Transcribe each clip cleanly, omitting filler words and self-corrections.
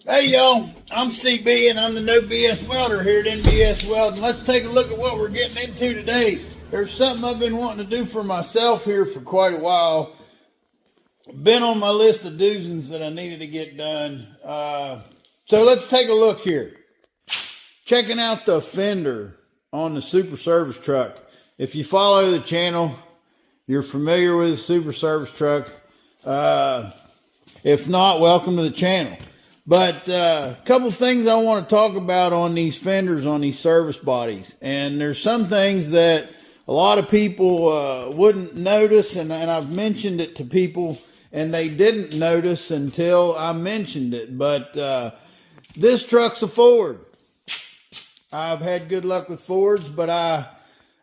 Hey y'all, I'm CB and I'm the No BS welder here at NBS Welding. Let's take a look at what we're getting into today. There's something I've been wanting to do for myself here for quite a while. Been on my list of do's that I needed to get done. So let's take a look here. Checking out the fender on the Super Service truck. If you follow the channel, you're familiar with the Super Service truck. If not, welcome to the channel. But a couple things I want to talk about on these fenders, on these service bodies. And there's some things that a lot of people wouldn't notice, and I've mentioned it to people, and they didn't notice until I mentioned it. But this truck's a Ford. I've had good luck with Fords, but I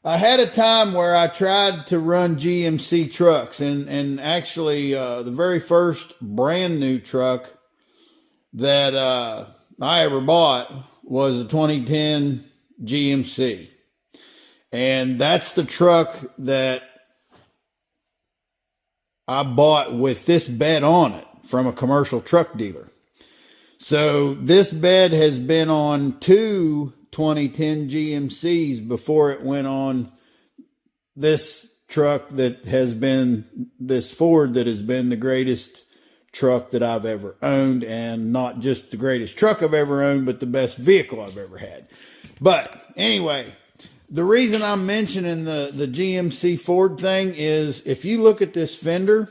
had a time where I tried to run GMC trucks, and actually the very first brand new truck that I ever bought was a 2010 GMC. And that's the truck that I bought with this bed on it from a commercial truck dealer. So this bed has been on two 2010 GMCs before it went on this truck that has been, this Ford that has been the greatest truck that I've ever owned, and not just the greatest truck I've ever owned, but the best vehicle I've ever had. But anyway, the reason I'm mentioning the GMC Ford thing is if you look at this fender,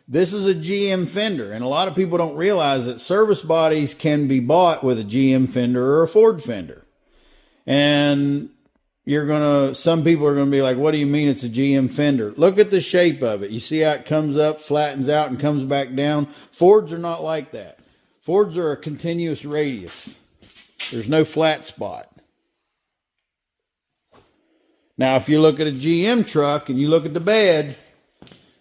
this is a GM fender, and a lot of people don't realize that service bodies can be bought with a GM fender or a Ford fender. And some people are gonna be like, what do you mean it's a GM fender? Look at the shape of it. You see how it comes up, flattens out, and comes back down? Fords are not like that. Fords are a continuous radius. There's no flat spot. Now, if you look at a GM truck and you look at the bed,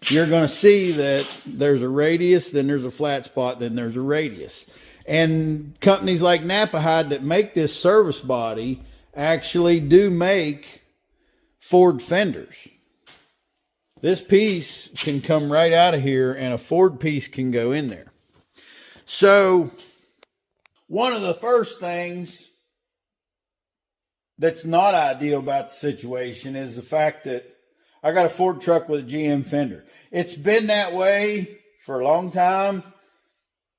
you're going to see that there's a radius, then there's a flat spot, then there's a radius. And companies like Napahide that make this service body actually do make Ford fenders. This piece can come right out of here and a Ford piece can go in there. So one of the first things that's not ideal about the situation is the fact that I got a Ford truck with a GM fender. It's been that way for a long time.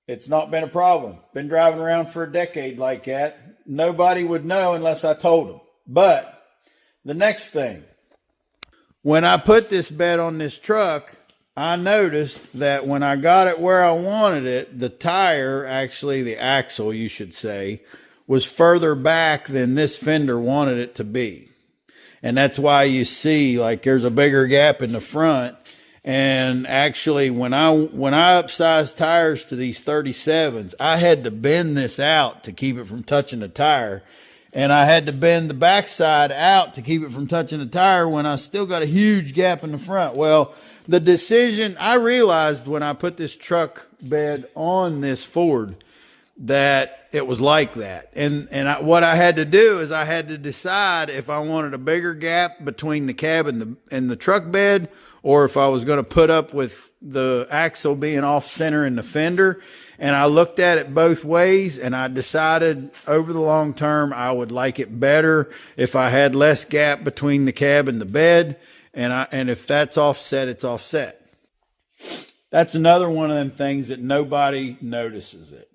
It's not been a problem. Been driving around for a decade like that. Nobody would know unless I told them. But the next thing, when I put this bed on this truck, I noticed that when I got it where I wanted it, the tire, actually the axle, you should say, was further back than this fender wanted it to be. And that's why you see like there's a bigger gap in the front. And actually when I upsized tires to these 37s, I had to bend this out to keep it from touching the tire. And I had to bend the backside out to keep it from touching the tire when I still got a huge gap in the front. Well, the decision I realized when I put this truck bed on this Ford that it was like that. And what I had to do is I had to decide if I wanted a bigger gap between the cab and the truck bed, or if I was going to put up with the axle being off center in the fender. And I looked at it both ways, and I decided over the long term I would like it better if I had less gap between the cab and the bed. And if that's offset, it's offset. That's another one of them things that nobody notices it.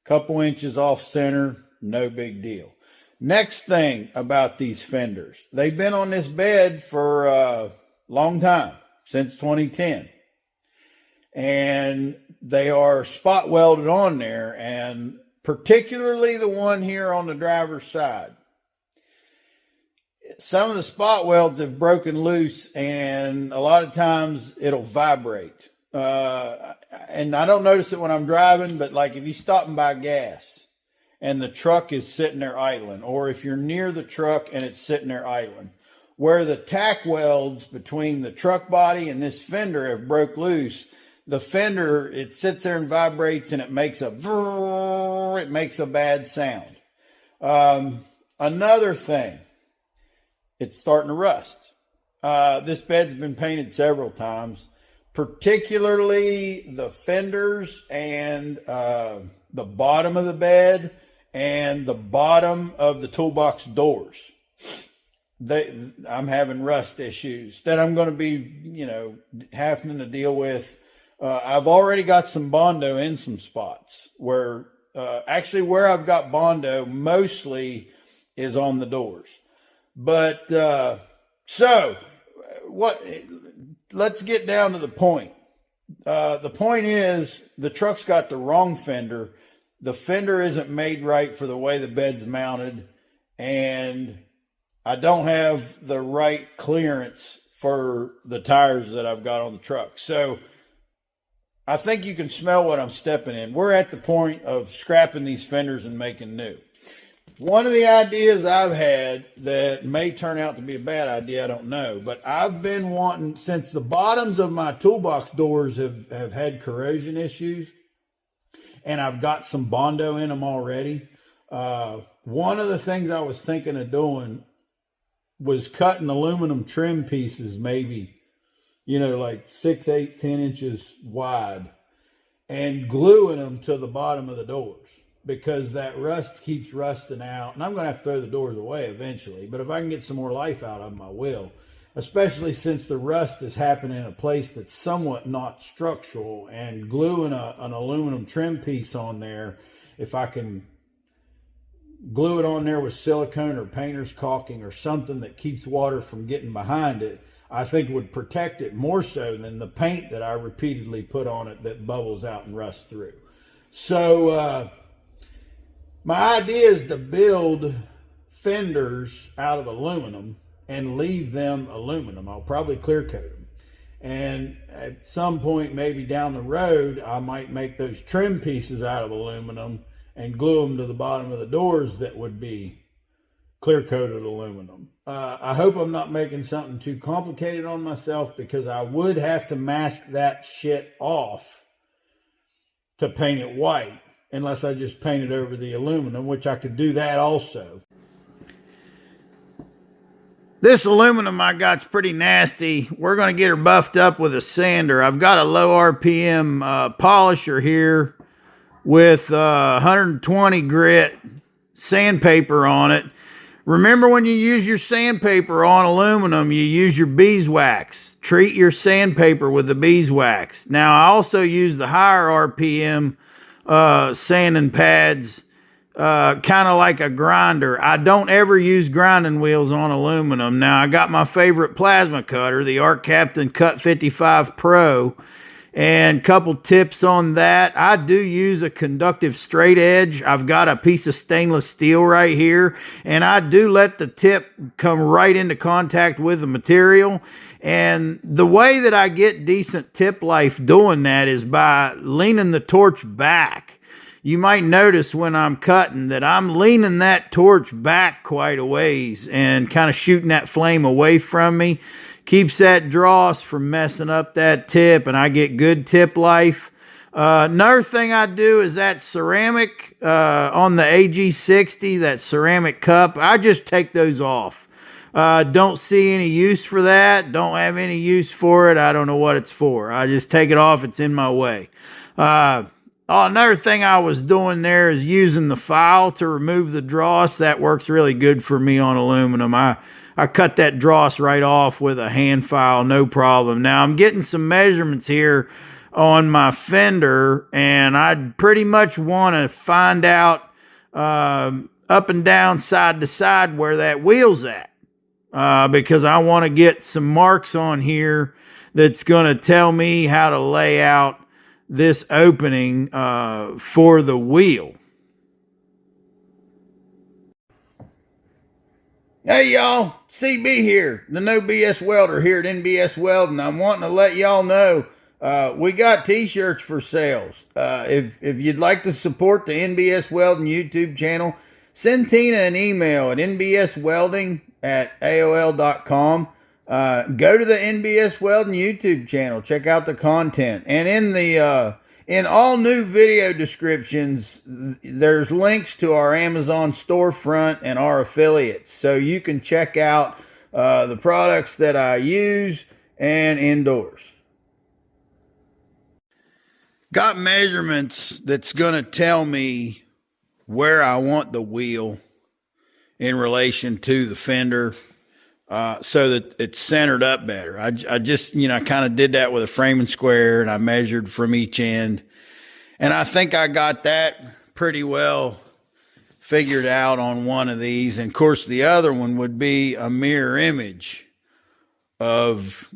Couple inches off center, no big deal. Next thing about these fenders, they've been on this bed for a long time, since 2010. And they are spot welded on there, and particularly the one here on the driver's side. Some of the spot welds have broken loose, and a lot of times it'll vibrate. And I don't notice it when I'm driving, but like if you stop and buy gas and the truck is sitting there idling, or if you're near the truck and it's sitting there idling, where the tack welds between the truck body and this fender have broke loose, the fender, it sits there and vibrates, and it makes a bad sound. Another thing, it's starting to rust. This bed's been painted several times. particularly the fenders and the bottom of the bed and the bottom of the toolbox doors. I'm having rust issues that I'm going to be, having to deal with. I've already got some Bondo in some spots where, actually where I've got Bondo mostly is on the doors. But, let's get down to the point. The point is the truck's got the wrong fender. The fender isn't made right for the way the bed's mounted, and I don't have the right clearance for the tires that I've got on the truck. So I think you can smell what I'm stepping in. We're at the point of scrapping these fenders and making new. One of the ideas I've had that may turn out to be a bad idea, I don't know, but I've been wanting, since the bottoms of my toolbox doors have had corrosion issues, and I've got some Bondo in them already. One of the things I was thinking of doing was cutting aluminum trim pieces, maybe, like 6, 8, 10 inches wide, and gluing them to the bottom of the doors, because that rust keeps rusting out. And I'm going to have to throw the doors away eventually, but if I can get some more life out of them, I will. Especially since the rust is happening in a place that's somewhat not structural, and gluing an aluminum trim piece on there, if I can glue it on there with silicone or painter's caulking or something that keeps water from getting behind it, I think would protect it more so than the paint that I repeatedly put on it that bubbles out and rusts through. So my idea is to build fenders out of aluminum and leave them aluminum. I'll probably clear coat them. And at some point, maybe down the road, I might make those trim pieces out of aluminum and glue them to the bottom of the doors that would be clear coated aluminum. I hope I'm not making something too complicated on myself, because I would have to mask that shit off to paint it white, unless I just painted over the aluminum, which I could do that also. This aluminum I got's pretty nasty. We're going to get her buffed up with a sander. I've got a low RPM polisher here with 120 grit sandpaper on it. Remember, when you use your sandpaper on aluminum, you use your beeswax. Treat your sandpaper with the beeswax. Now, I also use the higher RPM sanding pads, kind of like a grinder. I don't ever use grinding wheels on aluminum. Now, I got my favorite plasma cutter, the Arc Captain Cut 55 Pro, and a couple tips on that. I do use a conductive straight edge. I've got a piece of stainless steel right here, and I do let the tip come right into contact with the material. And the way that I get decent tip life doing that is by leaning the torch back. You might notice when I'm cutting that I'm leaning that torch back quite a ways and kind of shooting that flame away from me. Keeps that dross from messing up that tip, and I get good tip life. Another thing I do is that ceramic on the AG60, that ceramic cup, I just take those off. Don't see any use for that. Don't have any use for it. I don't know what it's for. I just take it off. It's in my way. Another thing I was doing there is using the file to remove the dross. That works really good for me on aluminum. I cut that dross right off with a hand file, no problem. Now, I'm getting some measurements here on my fender, and I pretty much want to find out up and down, side to side, where that wheel's at. Because I want to get some marks on here that's going to tell me how to lay out this opening for the wheel. Hey y'all, CB here, the No BS welder here at NBS Welding. I'm wanting to let y'all know we got t-shirts for sales. If you'd like to support the NBS Welding YouTube channel, send Tina an email at nbswelding@aol.com. Go to the NBS Welding YouTube channel, check out the content, and in all new video descriptions, there's links to our Amazon storefront and our affiliates, so you can check out the products that I use and endorse. got measurements that's going to tell me where I want the wheel in relation to the fender, so that it's centered up better. I just, kind of did that with a frame and square, and I measured from each end. And I think I got that pretty well figured out on one of these. And of course, the other one would be a mirror image of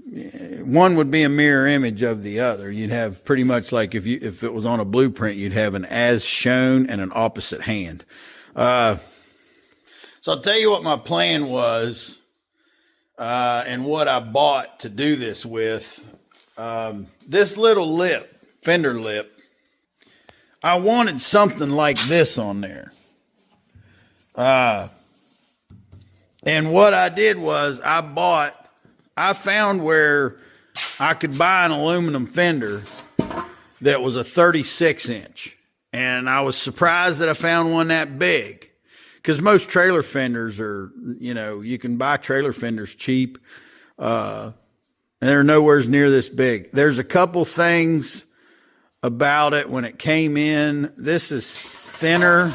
the other. You'd have pretty much like if it was on a blueprint, you'd have an as shown and an opposite hand. So I'll tell you what my plan was, and what I bought to do this with. This little lip, fender lip, I wanted something like this on there. And what I did was I found where I could buy an aluminum fender that was a 36 inch. And I was surprised that I found one that big, because most trailer fenders are, you can buy trailer fenders cheap. And they're nowhere near this big. There's a couple things about it when it came in. This is thinner.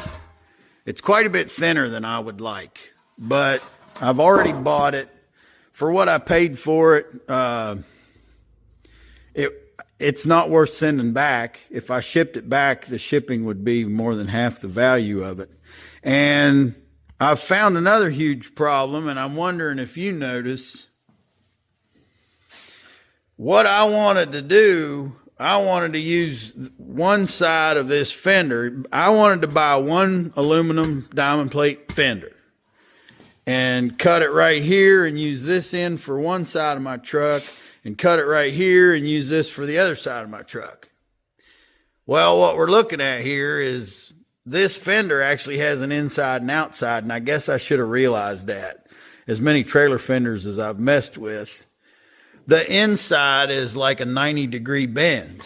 It's quite a bit thinner than I would like, but I've already bought it. For what I paid for it, it's not worth sending back. If I shipped it back, the shipping would be more than half the value of it. And I've found another huge problem, and I'm wondering if you notice. What I wanted to do, I wanted to use one side of this fender. I wanted to buy one aluminum diamond plate fender and cut it right here and use this end for one side of my truck, and cut it right here and use this for the other side of my truck. Well, what we're looking at here is this fender actually has an inside and outside, and I guess I should have realized that. As many trailer fenders as I've messed with, the inside is like a 90-degree bend.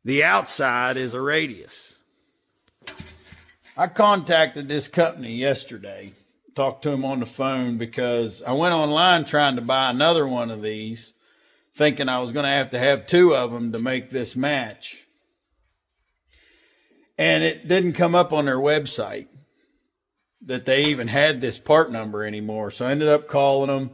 The outside is a radius. I contacted this company yesterday, talked to them on the phone, because I went online trying to buy another one of these, thinking I was going to have two of them to make this match. And it didn't come up on their website that they even had this part number anymore. So I ended up calling them.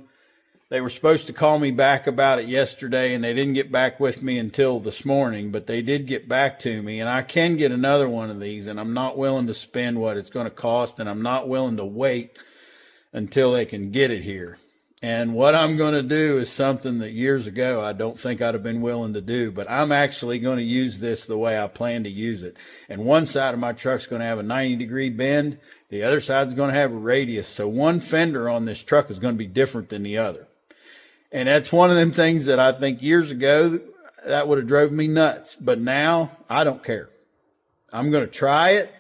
They were supposed to call me back about it yesterday, and they didn't get back with me until this morning, but they did get back to me, and I can get another one of these, and I'm not willing to spend what it's going to cost, and I'm not willing to wait until they can get it here. And what I'm going to do is something that years ago I don't think I'd have been willing to do, but I'm actually going to use this the way I plan to use it. And one side of my truck's going to have a 90-degree bend. The other side's going to have a radius. So one fender on this truck is going to be different than the other. And that's one of them things that I think years ago that would have drove me nuts. But now I don't care. I'm going to try it.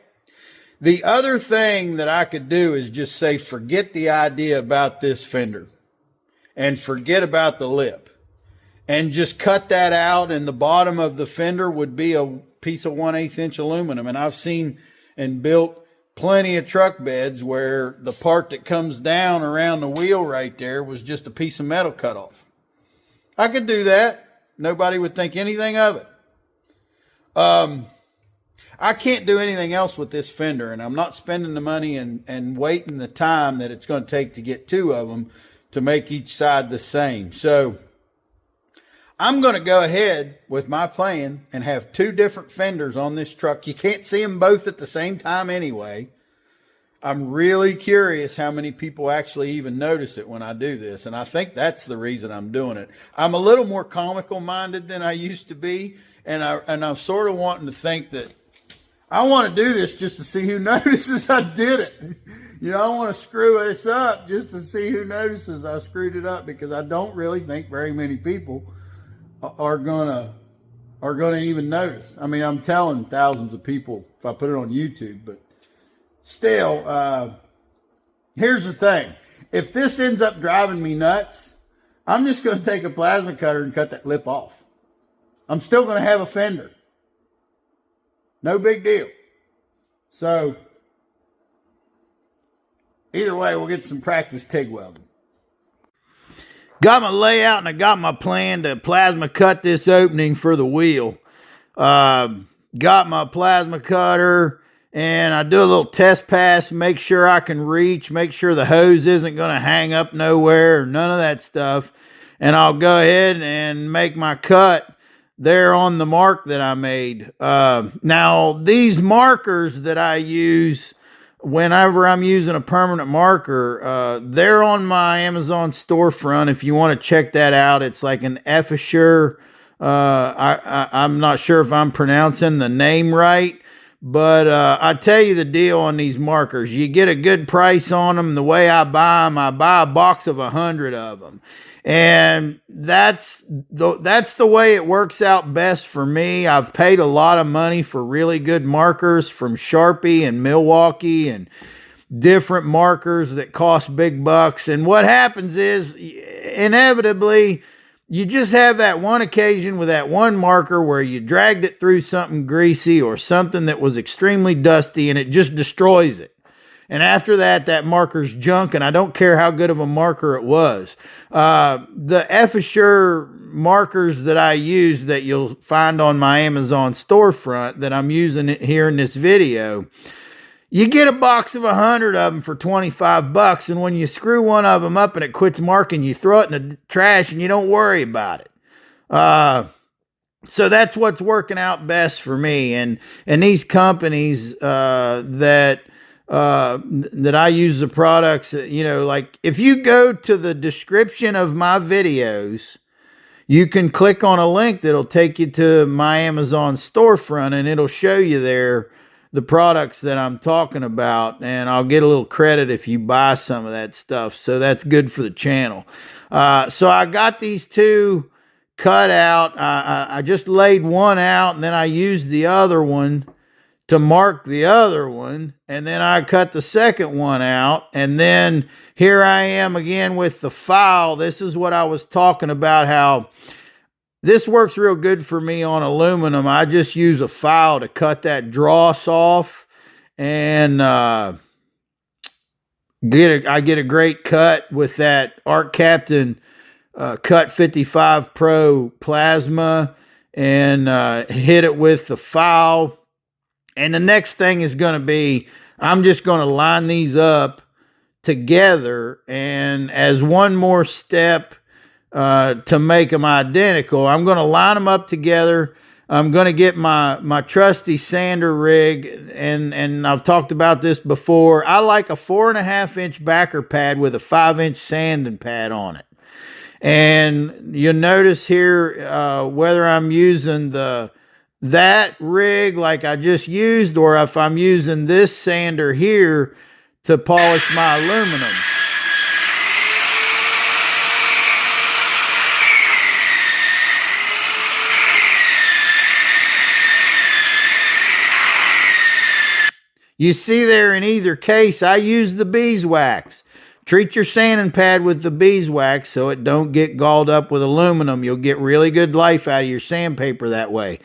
The other thing that I could do is just say, forget the idea about this fender and forget about the lip, and just cut that out, and the bottom of the fender would be a piece of 1/8 inch aluminum. And I've seen and built plenty of truck beds where the part that comes down around the wheel right there was just a piece of metal cut off. I could do that. Nobody would think anything of it. I can't do anything else with this fender, and I'm not spending the money and waiting the time that it's going to take to get two of them to make each side the same. So I'm going to go ahead with my plan and have two different fenders on this truck. You can't see them both at the same time anyway. I'm really curious how many people actually even notice it when I do this, and I think that's the reason I'm doing it. I'm a little more comical minded than I used to be, and I'm sort of wanting to think that I want to do this just to see who notices I did it. I want to screw this up just to see who notices I screwed it up, because I don't really think very many people are gonna even notice. I mean, I'm telling thousands of people if I put it on YouTube, but still, here's the thing. If this ends up driving me nuts, I'm just going to take a plasma cutter and cut that lip off. I'm still going to have a fender. No big deal. So either way, we'll get some practice TIG welding. Got my layout and I got my plan to plasma cut this opening for the wheel. Got my plasma cutter and I do a little test pass, make sure I can reach, make sure the hose isn't going to hang up nowhere or none of that stuff. And I'll go ahead and make my cut there on the mark that I made. Now, these markers that I use whenever I'm using a permanent marker, they're on my Amazon storefront. If you want to check that out, it's like an Fisher. I'm not sure if I'm pronouncing the name right, but I tell you the deal on these markers. You get a good price on them. The way I buy them, I buy a box of 100 of them. And that's the way it works out best for me. I've paid a lot of money for really good markers from Sharpie and Milwaukee and different markers that cost big bucks. And what happens is, inevitably, you just have that one occasion with that one marker where you dragged it through something greasy or something that was extremely dusty and it just destroys it. And after that, that marker's junk, and I don't care how good of a marker it was. The Fisher markers that I use that you'll find on my Amazon storefront that I'm using it here in this video, you get a box of 100 of them for 25 bucks, and when you screw one of them up and it quits marking, you throw it in the trash and you don't worry about it. So that's what's working out best for me. And these companies that I use the products, you know, like if you go to the description of my videos, you can click on a link that'll take you to my Amazon storefront and it'll show you there the products that I'm talking about, and I'll get a little credit if you buy some of that stuff. So that's good for the channel. So I got these two cut out. I just laid one out and then I used the other one to mark the other one, and then I cut the second one out, and then here I am again with the file. This is what I was talking about, how this works real good for me on aluminum. I just use a file to cut that dross off, and I get a great cut with that Art Captain Cut 55 Pro plasma, and hit it with the file. And the next thing is going to be, I'm just going to line these up together. And as one more step to make them identical, I'm going to line them up together. I'm going to get my trusty sander rig. And I've talked about this before. I like a 4.5-inch backer pad with a 5-inch sanding pad on it. And you'll notice here whether I'm using that rig like I just used, or if I'm using this sander here to polish my aluminum. You see there, in either case, I use the beeswax. Treat your sanding pad with the beeswax so it don't get galled up with aluminum. You'll get really good life out of your sandpaper that way.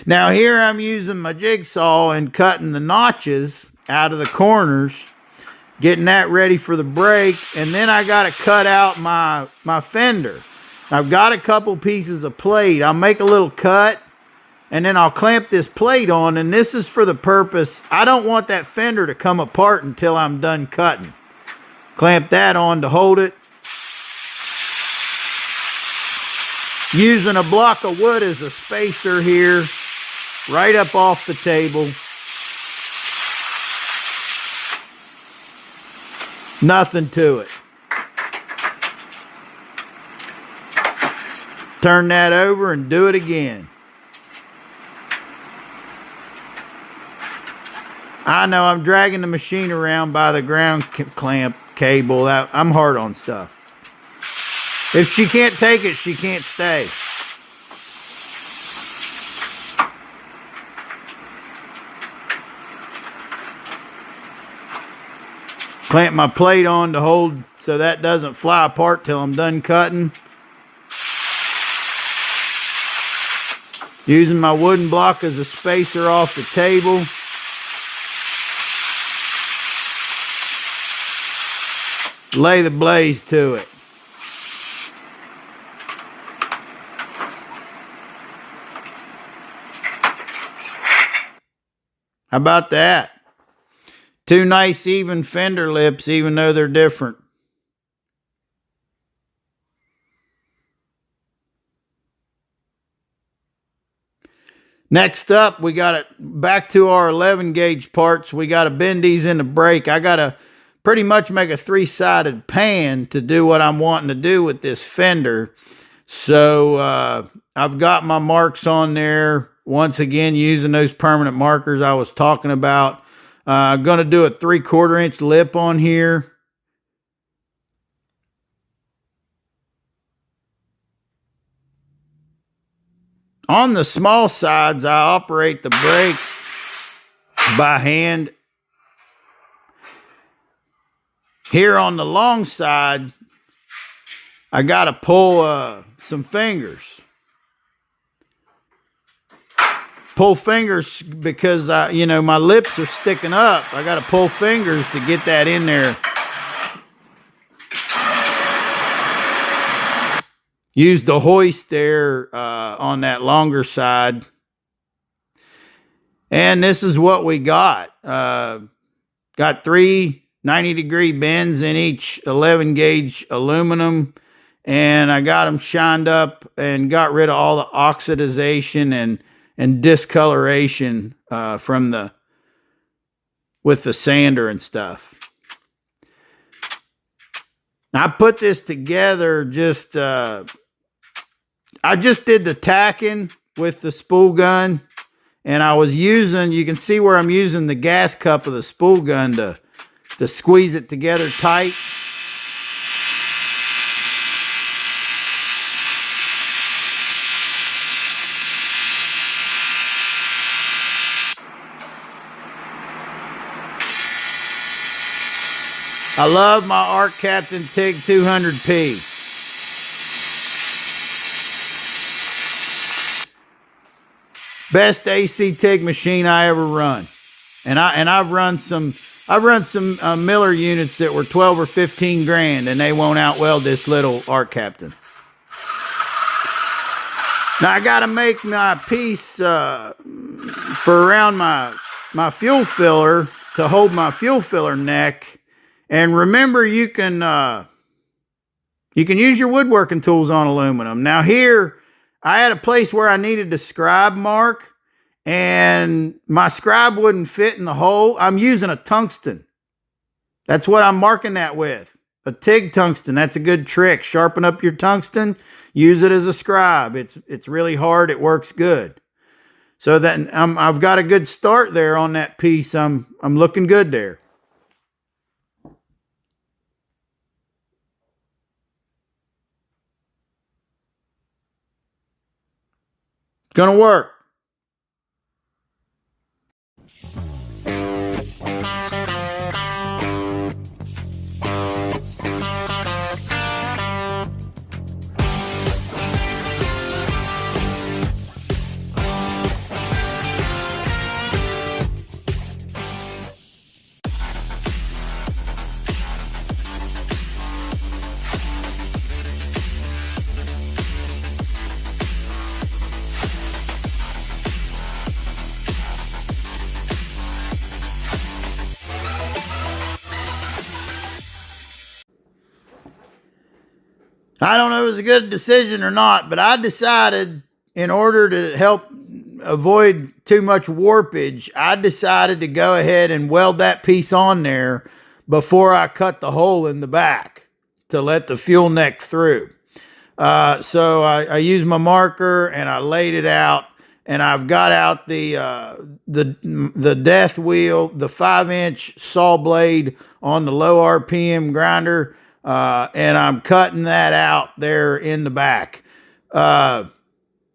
Now here I'm using my jigsaw and cutting the notches out of the corners, getting that ready for the break, and then I got to cut out my fender. I've got a couple pieces of plate. I'll make a little cut, and then I'll clamp this plate on, and this is for the purpose, I don't want that fender to come apart until I'm done cutting. Clamp that on to hold it. Using a block of wood as a spacer here, right up off the table. Nothing to it. Turn that over and do it again. I know I'm dragging the machine around by the ground clamp cable. I'm hard on stuff. If she can't take it, she can't stay. Clamp my plate on to hold so that doesn't fly apart till I'm done cutting. Using my wooden block as a spacer off the table. Lay the blaze to it. How about that? Two nice even fender lips, even though they're different. Next up, we got it back to our 11 gauge parts. We got to bend these in the brake. I got to pretty much make a 3-sided pan to do what I'm wanting to do with this fender. So I've got my marks on there. Once again, using those permanent markers I was talking about. I'm going to do a 3/4 inch lip on here. On the small sides, I operate the brake by hand. Here on the long side, I got to pull some fingers. Pull fingers because, my lips are sticking up. I got to pull fingers to get that in there. Use the hoist there on that longer side. And this is what we got. Got 3 90-degree bends in each 11 gauge aluminum. And I got them shined up and got rid of all the oxidization and discoloration with the sander and stuff. I put this together I just did the tacking with the spool gun, and I was using, you can see where I'm using the gas cup of the spool gun to squeeze it together tight. I love my Arc Captain TIG 200P. Best AC TIG machine I ever run. And I've run some Miller units that were 12 or 15 grand, and they won't outweld this little Arc Captain. Now I gotta make my piece for around my fuel filler to hold my fuel filler neck. And remember, you can use your woodworking tools on aluminum. Now here, I had a place where I needed a scribe mark, and my scribe wouldn't fit in the hole. I'm using a tungsten. That's what I'm marking that with. A TIG tungsten. That's a good trick. Sharpen up your tungsten. Use it as a scribe. It's really hard. It works good. So that I've got a good start there on that piece. I'm looking good there. It's gonna work. I don't know if it was a good decision or not, but I decided, in order to help avoid too much warpage, I decided to go ahead and weld that piece on there before I cut the hole in the back to let the fuel neck through. So I used my marker and I laid it out, and I've got out the death wheel, the 5-inch saw blade on the low RPM grinder. And I'm cutting that out there in the back. Had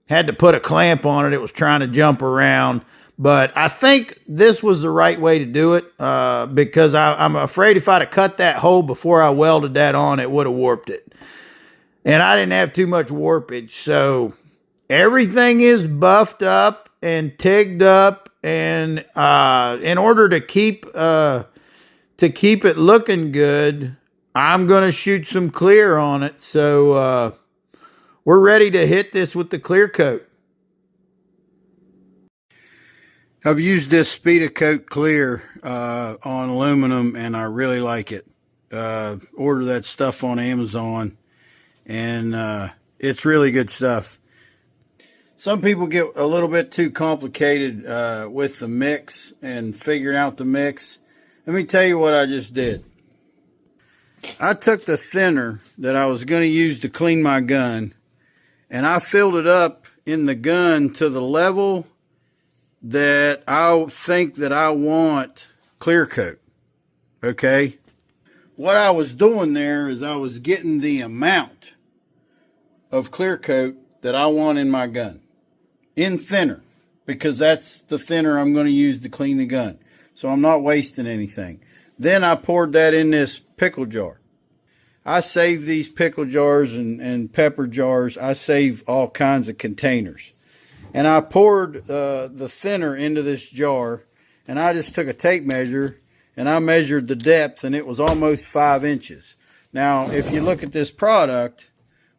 to put a clamp on it. It was trying to jump around. But I think this was the right way to do it, because I'm afraid if I'd have cut that hole before I welded that on, it would have warped it. And I didn't have too much warpage. So everything is buffed up and tigged up. And in order to keep it looking good, I'm going to shoot some clear on it. So we're ready to hit this with the clear coat. I've used this Speed Coat Clear on aluminum, and I really like it. Order that stuff on Amazon, and it's really good stuff. Some people get a little bit too complicated with the mix and figuring out the mix. Let me tell you what I just did. I took the thinner that I was going to use to clean my gun, and I filled it up in the gun to the level that I think that I want clear coat. Okay? What I was doing there is I was getting the amount of clear coat that I want in my gun in thinner, because that's the thinner I'm going to use to clean the gun. So I'm not wasting anything. Then I poured that in this pickle jar. I save these pickle jars and pepper jars. I save all kinds of containers. And I poured the thinner into this jar, and I just took a tape measure and I measured the depth, and it was almost 5 inches. Now, if you look at this product,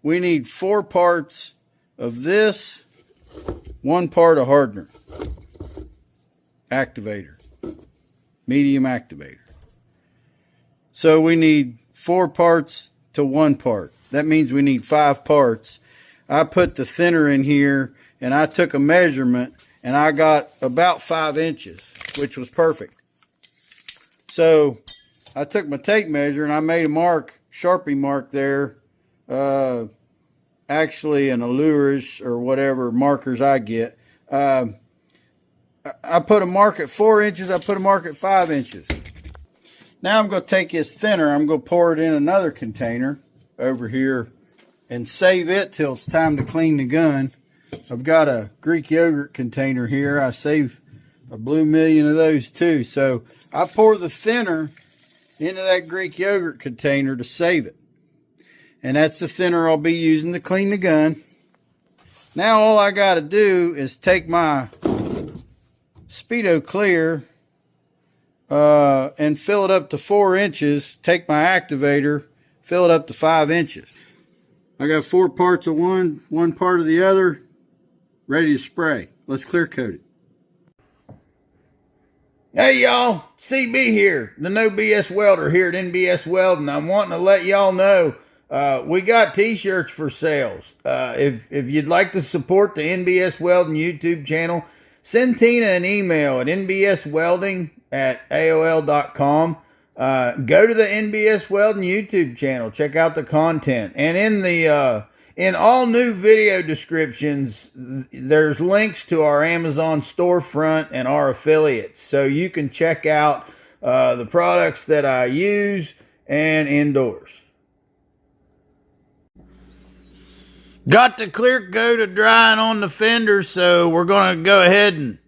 we need 4 parts of this, 1 part of hardener, activator, medium activator. So we need 4 parts to 1 part. That means we need 5 parts. I put the thinner in here, and I took a measurement, and I got about 5 inches, which was perfect. So I took my tape measure and I made a mark, Sharpie mark there, actually an Allurish or whatever markers I get. I put a mark at 4 inches. I put a mark at 5 inches. Now I'm going to take this thinner. I'm going to pour it in another container over here and save it till it's time to clean the gun. I've got a Greek yogurt container here. I save a blue million of those too. So I pour the thinner into that Greek yogurt container to save it. And that's the thinner I'll be using to clean the gun. Now all I got to do is take my Speedo Clear and fill it up to 4 inches. Take my activator, fill it up to 5 inches. I got 4 parts of one part of the other, ready to spray. Let's clear coat it. Hey y'all, CB here, the No BS welder here at NBS Welding. I'm wanting to let y'all know we got t-shirts for sales. If you'd like to support the NBS Welding YouTube channel, send Tina an email at nbswelding@aol.com. Go to the NBS Welding YouTube channel, check out the content, and in all new video descriptions, there's links to our Amazon storefront and our affiliates, so you can check out the products that I use and endorse. Got the clear coat of drying on the fenders, so we're going to go ahead and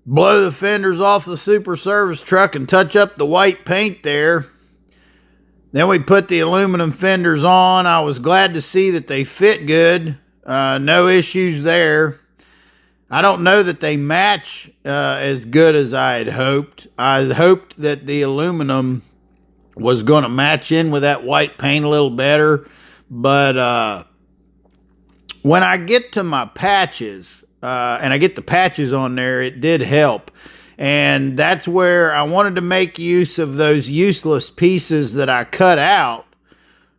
blow the fenders off the Super Service truck and touch up the white paint there. Then we put the aluminum fenders on. I was glad to see that they fit good. No issues there. I don't know that they match as good as I had hoped. I hoped that the aluminum was going to match in with that white paint a little better. But when I get to my patches, and I get the patches on there, it did help. And that's where I wanted to make use of those useless pieces that I cut out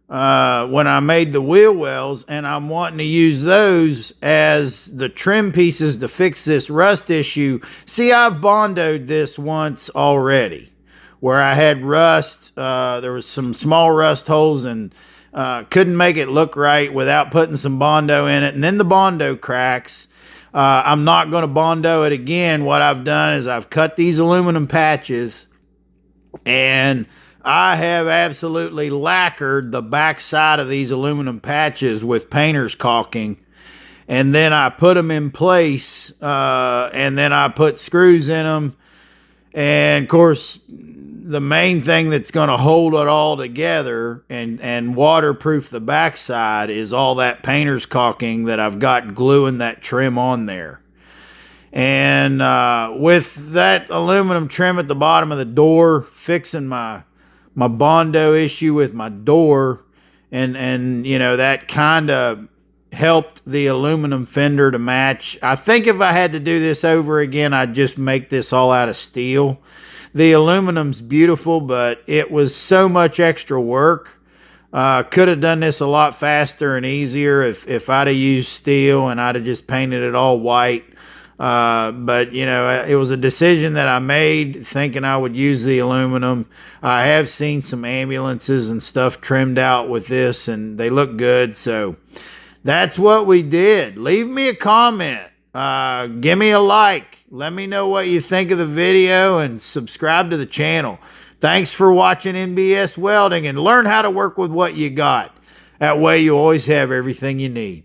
when I made the wheel wells, and I'm wanting to use those as the trim pieces to fix this rust issue. See, I've bondoed this once already, where I had rust. There was some small rust holes, and couldn't make it look right without putting some Bondo in it, and then the Bondo cracks. I'm not going to Bondo it again. What I've done is I've cut these aluminum patches, and I have absolutely lacquered the back side of these aluminum patches with painter's caulking, and then I put them in place, and then I put screws in them. And of course, the main thing that's going to hold it all together and waterproof the backside is all that painter's caulking that I've got gluing that trim on there. And with that aluminum trim at the bottom of the door, fixing my Bondo issue with my door, and you know, that kind of helped the aluminum fender to match. I think if I had to do this over again, I'd just make this all out of steel. The aluminum's beautiful, but it was so much extra work. Could have done this a lot faster and easier if I'd have used steel and I'd have just painted it all white. But, you know, it was a decision that I made thinking I would use the aluminum. I have seen some ambulances and stuff trimmed out with this, and they look good. So that's what we did. Leave me a comment. Give me a like. Let me know what you think of the video and subscribe to the channel. Thanks for watching NBS Welding, and learn how to work with what you got. That way you always have everything you need.